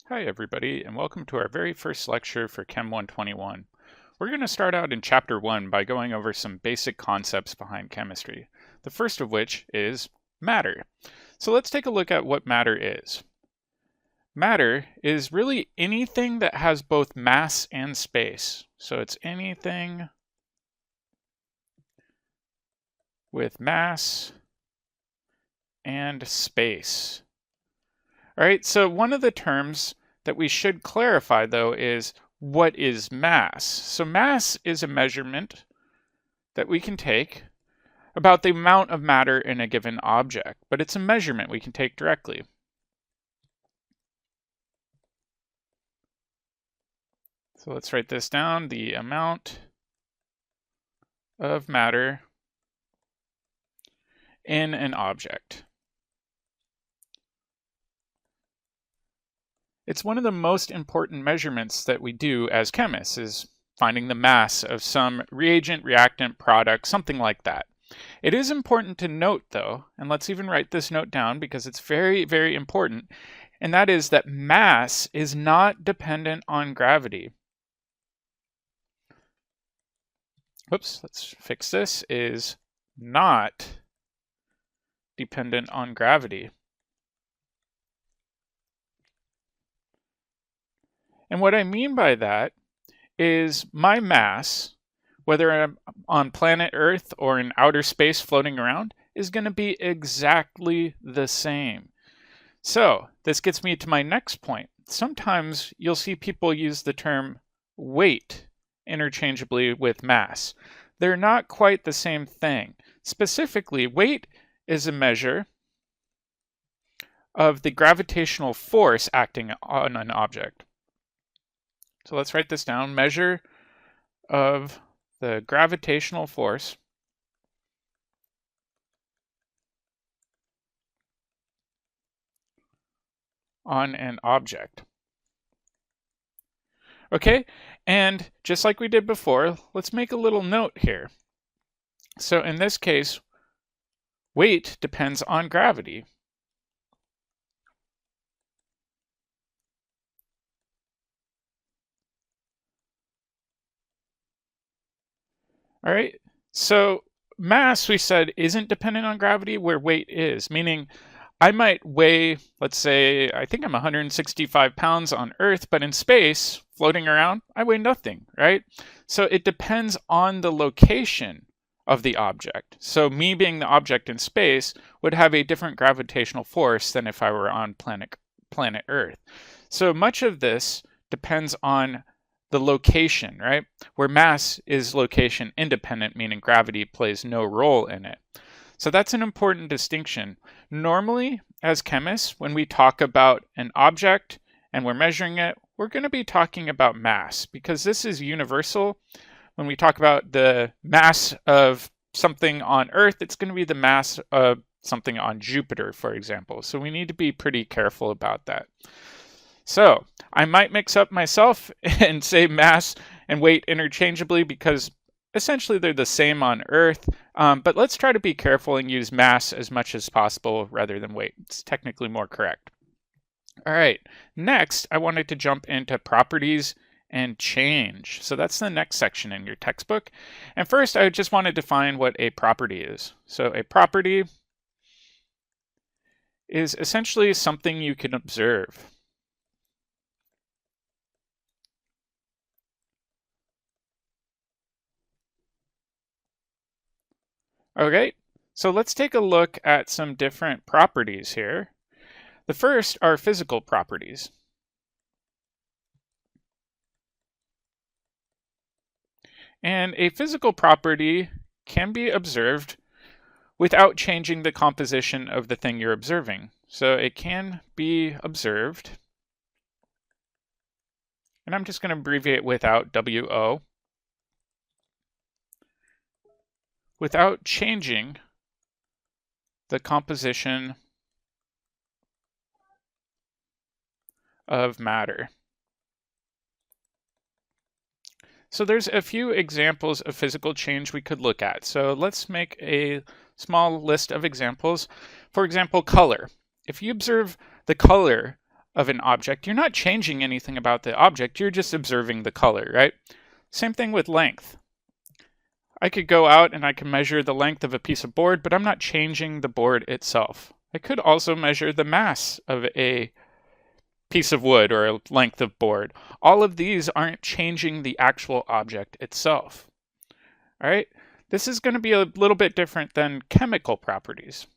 Hi everybody, and welcome to our very first lecture for Chem 121. We're going to start out in Chapter 1 by going over some basic concepts behind chemistry, the first of which is matter. So let's take a look at what matter is. Matter is really anything that has both mass and space. So it's anything with mass and space. All right, so one of the terms that we should clarify, though, is what is mass? So mass is a measurement that we can take about the amount of matter in a given object, but it's a measurement we can take directly. So let's write this down, the amount of matter in an object. It's one of the most important measurements that we do as chemists, is finding the mass of some reagent, reactant, product, something like that. It is important to note, though, and let's even write this note down because it's very, very important, and that is that mass is not dependent on gravity. Whoops, let's fix this, is not dependent on gravity. And what I mean by that is my mass, whether I'm on planet Earth or in outer space floating around, is going to be exactly the same. So this gets me to my next point. Sometimes you'll see people use the term weight interchangeably with mass. They're not quite the same thing. Specifically, weight is a measure of the gravitational force acting on an object. So let's write this down. Measure of the gravitational force on an object. Okay, and just like we did before, let's make a little note here. So in this case, weight depends on gravity. All right, so mass, we said, isn't dependent on gravity where weight is, meaning I might weigh, let's say, I think I'm 165 pounds on Earth, but in space, floating around, I weigh nothing, right? So it depends on the location of the object. So me being the object in space would have a different gravitational force than if I were on planet Earth. So much of this depends on the location, right? Where mass is location independent, meaning gravity plays no role in it. So that's an important distinction. Normally, as chemists, when we talk about an object and we're measuring it, we're going to be talking about mass because this is universal. When we talk about the mass of something on Earth, it's going to be the mass of something on Jupiter, for example. So we need to be pretty careful about that. So I might mix up myself and say mass and weight interchangeably because essentially they're the same on Earth, but let's try to be careful and use mass as much as possible rather than weight. It's technically more correct. All right, next I wanted to jump into properties and change. So that's the next section in your textbook. And first I just want to define what a property is. So a property is essentially something you can observe. Okay, so let's take a look at some different properties here. The first are physical properties. And a physical property can be observed without changing the composition of the thing you're observing. So it can be observed, and I'm just going to abbreviate without, WO, without changing the composition of matter. So there's a few examples of physical change we could look at. So let's make a small list of examples. For example, color. If you observe the color of an object, you're not changing anything about the object, you're just observing the color, right? Same thing with length. I could go out and I can measure the length of a piece of board, but I'm not changing the board itself. I could also measure the mass of a piece of wood or a length of board. All of these aren't changing the actual object itself. All right, this is going to be a little bit different than chemical properties.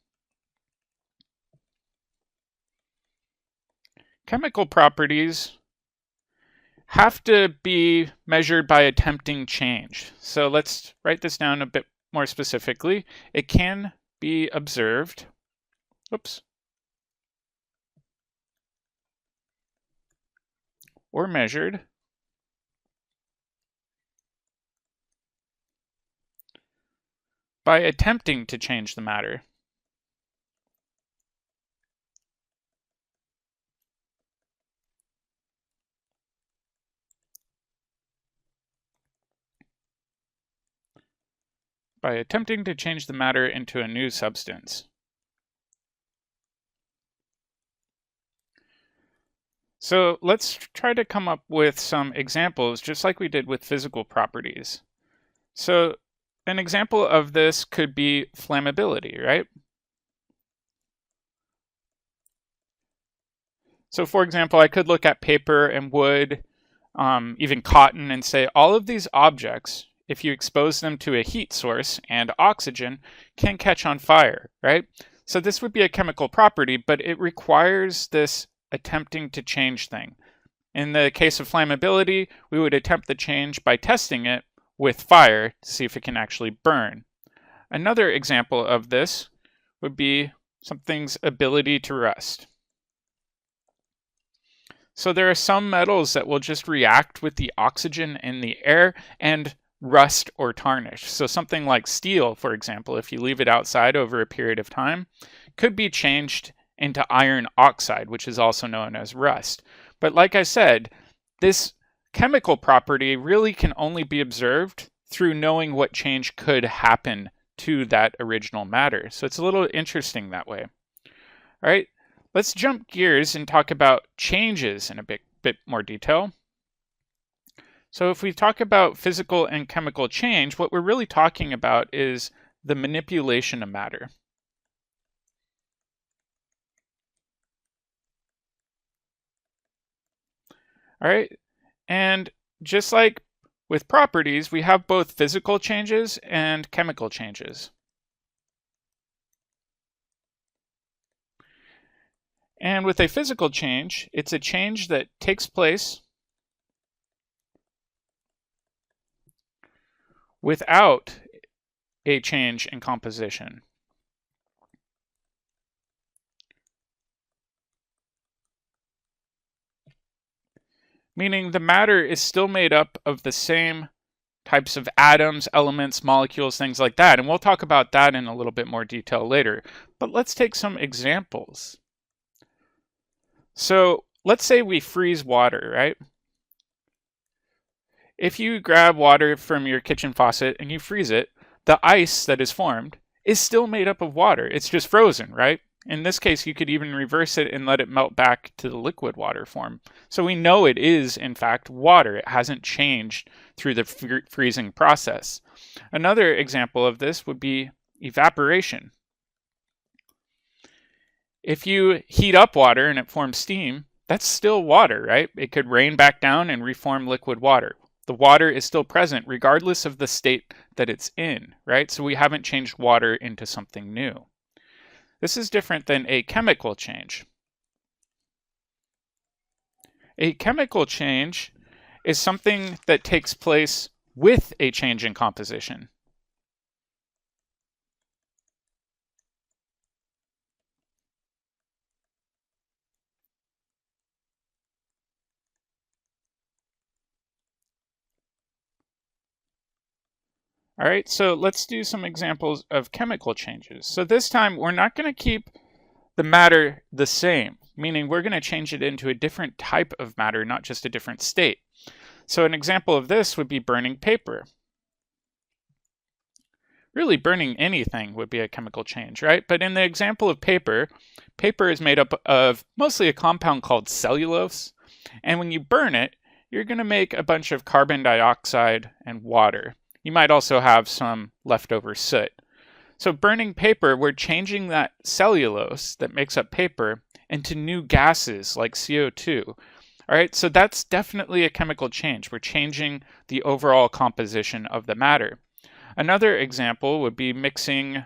Chemical properties have to be measured by attempting change. So let's write this down a bit more specifically. It can be observed, or measured by attempting to change the matter. By attempting to change the matter into a new substance. So let's try to come up with some examples, just like we did with physical properties. So an example of this could be flammability, right? So for example, I could look at paper and wood, even cotton, and say all of these objects, if you expose them to a heat source and oxygen, can catch on fire, right? So this would be a chemical property, but it requires this attempting to change thing. In the case of flammability, we would attempt the change by testing it with fire to see if it can actually burn. Another example of this would be something's ability to rust. So there are some metals that will just react with the oxygen in the air and rust or tarnish. So something like steel, for example, if you leave it outside over a period of time, could be changed into iron oxide, which is also known as rust. But like I said, this chemical property really can only be observed through knowing what change could happen to that original matter. So it's a little interesting that way. All right, let's jump gears and talk about changes in a bit more detail. So if we talk about physical and chemical change, what we're really talking about is the manipulation of matter. All right, and just like with properties, we have both physical changes and chemical changes. And with a physical change, it's a change that takes place without a change in composition. Meaning the matter is still made up of the same types of atoms, elements, molecules, things like that. And we'll talk about that in a little bit more detail later. But let's take some examples. So let's say we freeze water, right? If you grab water from your kitchen faucet and you freeze it, the ice that is formed is still made up of water. It's just frozen, right? In this case, you could even reverse it and let it melt back to the liquid water form. So we know it is, in fact, water. It hasn't changed through the freezing process. Another example of this would be evaporation. If you heat up water and it forms steam, that's still water, right? It could rain back down and reform liquid water. The water is still present regardless of the state that it's in, right? So we haven't changed water into something new. This is different than a chemical change. A chemical change is something that takes place with a change in composition. All right, so let's do some examples of chemical changes. So this time we're not going to keep the matter the same, meaning we're going to change it into a different type of matter, not just a different state. So an example of this would be burning paper. really burning anything would be a chemical change, right? But in the example of paper, paper is made up of mostly a compound called cellulose. And when you burn it, you're going to make a bunch of carbon dioxide and water. You might also have some leftover soot. So burning paper, we're changing that cellulose that makes up paper into new gases like CO2. All right, so that's definitely a chemical change. We're changing the overall composition of the matter. Another example would be mixing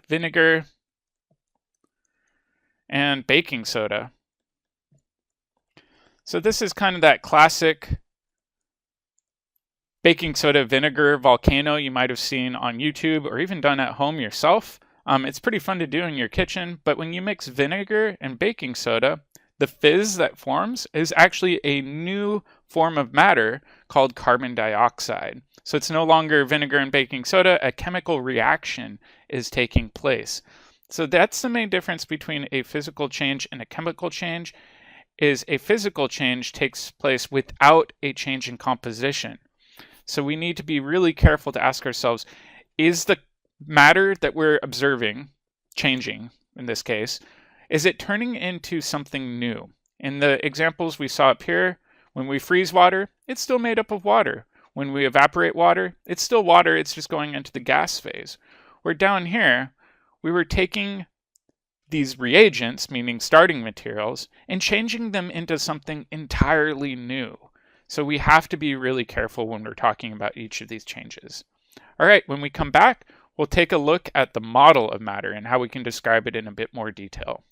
vinegar and baking soda. So this is kind of that classic baking soda vinegar volcano you might have seen on YouTube or even done at home yourself. It's pretty fun to do in your kitchen, but when you mix vinegar and baking soda, the fizz that forms is actually a new form of matter called carbon dioxide. So it's no longer vinegar and baking soda, a chemical reaction is taking place. So that's the main difference between a physical change and a chemical change, is a physical change takes place without a change in composition. So we need to be really careful to ask ourselves, is the matter that we're observing, changing in this case, is it turning into something new? In the examples we saw up here, when we freeze water, it's still made up of water. When we evaporate water, it's still water, it's just going into the gas phase. Where down here, we were taking these reagents, meaning starting materials, and changing them into something entirely new. So we have to be really careful when we're talking about each of these changes. All right, when we come back, we'll take a look at the model of matter and how we can describe it in a bit more detail.